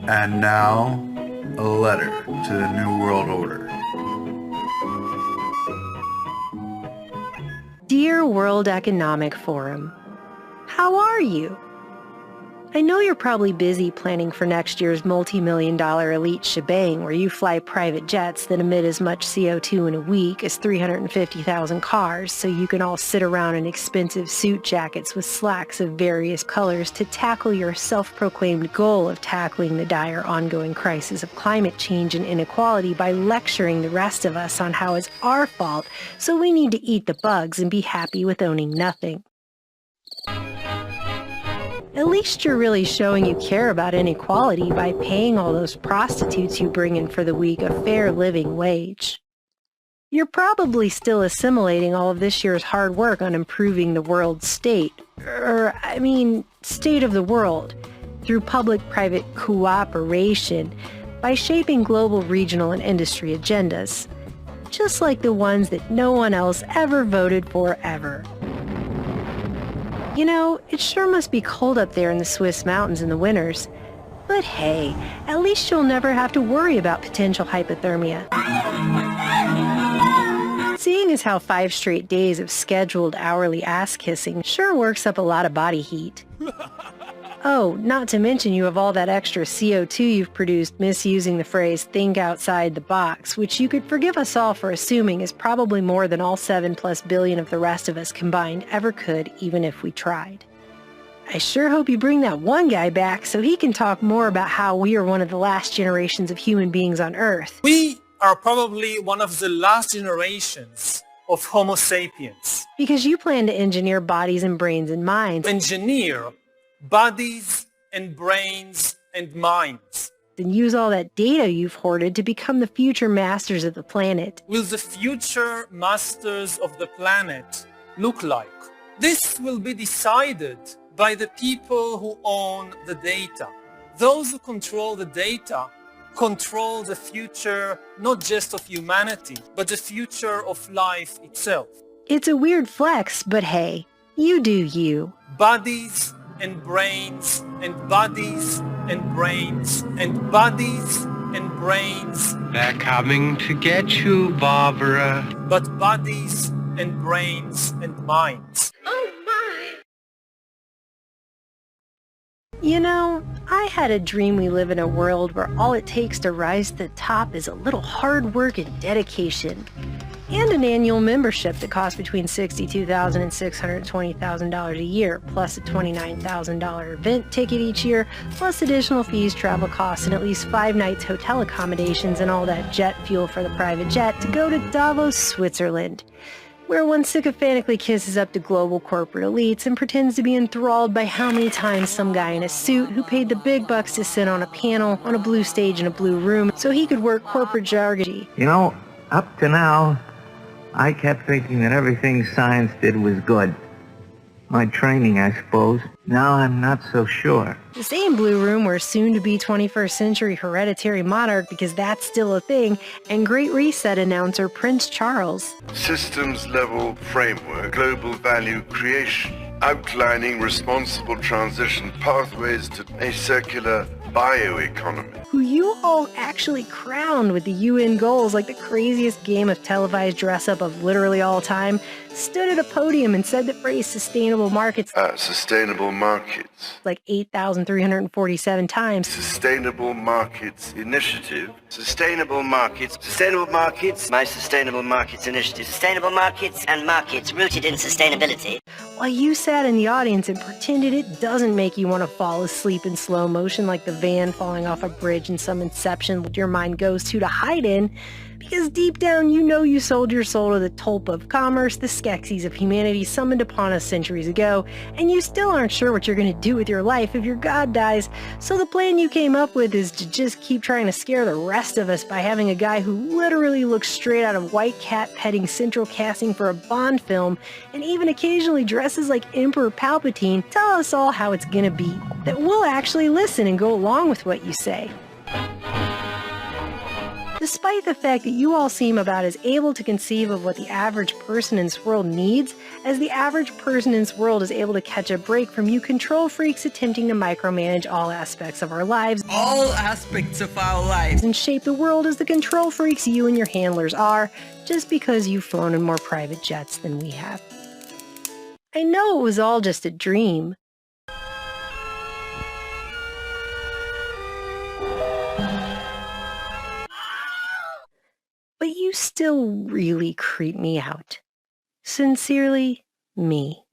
And now, a letter to the New World Order. Dear World Economic Forum, how are you? I know you're probably busy planning for next year's multi-million-dollar elite shebang where you fly private jets that emit as much CO2 in a week as 350,000 cars so you can all sit around in expensive suit jackets with slacks of various colors to tackle your self-proclaimed goal of tackling the dire ongoing crisis of climate change and inequality by lecturing the rest of us on how it's our fault, so we need to eat the bugs and be happy with owning nothing. At least you're really showing you care about inequality by paying all those prostitutes you bring in for the week a fair living wage. You're probably still assimilating all of this year's hard work on improving the world's state, state of the world, through public-private cooperation by shaping global, regional, and industry agendas, just like the ones that no one else ever voted for ever. You know, it sure must be cold up there in the Swiss mountains in the winters. But hey, at least you'll never have to worry about potential hypothermia. Seeing as how 5 straight days of scheduled hourly ass-kissing sure works up a lot of body heat. Oh, not to mention you have all that extra CO2 you've produced misusing the phrase "think outside the box," which you could forgive us all for assuming is probably more than all 7+ billion of the rest of us combined ever could, even if we tried. I sure hope you bring that one guy back so he can talk more about how we are one of the last generations of human beings on Earth. We are probably one of the last generations of Homo sapiens. Because you plan to engineer bodies and brains and minds. Engineer bodies and brains and minds. And use all that data you've hoarded to become the future masters of the planet. Will the future masters of the planet look like? This will be decided by the people who own the data. Those who control the data control the future not just of humanity, but the future of life itself. It's a weird flex, but hey, you do you. Bodies and brains and bodies and brains and bodies and brains. They're coming to get you, Barbara. But bodies and brains and minds. Oh my! You know, I had a dream we live in a world where all it takes to rise to the top is a little hard work and dedication. And an annual membership that costs between $62,000 and $620,000 a year, plus a $29,000 event ticket each year, plus additional fees, travel costs, and at least 5 nights hotel accommodations and all that jet fuel for the private jet to go to Davos, Switzerland, where one sycophantically kisses up to global corporate elites and pretends to be enthralled by how many times some guy in a suit who paid the big bucks to sit on a panel on a blue stage in a blue room so he could work corporate jargon. You know, up to now, I kept thinking that everything science did was good. My training, I suppose. Now I'm not so sure. The same blue room where soon-to-be 21st century hereditary monarch, because that's still a thing, and Great Reset announcer Prince Charles. Systems-level framework, global value creation, outlining responsible transition pathways to a circular bioeconomy. Who you all actually crowned with the UN goals like the craziest game of televised dress-up of literally all time, stood at a podium and said the phrase sustainable markets Sustainable markets. like 8,347 times. Sustainable markets initiative. Sustainable markets, my sustainable markets initiative, sustainable markets and markets rooted in sustainability. While you sat in the audience and pretended it doesn't make you want to fall asleep in slow motion like the van falling off a bridge in some inception your mind goes to hide in, because deep down you know you sold your soul to the tulpa of commerce, the Skeksis of humanity summoned upon us centuries ago, and you still aren't sure what you're going to do with your life if your god dies, so the plan you came up with is to just keep trying to scare the rest of us by having a guy who literally looks straight out of White Cat petting central casting for a Bond film, and even occasionally dresses like Emperor Palpatine, tell us all how it's going to be, that we'll actually listen and go along with what you say. Despite the fact that you all seem about as able to conceive of what the average person in this world needs as the average person in this world is able to catch a break from you control freaks attempting to micromanage all aspects of our lives. All aspects of our lives. And shape the world as the control freaks you and your handlers are, just because you've flown in more private jets than we have. I know it was all just a dream. But you still really creep me out. Sincerely, me.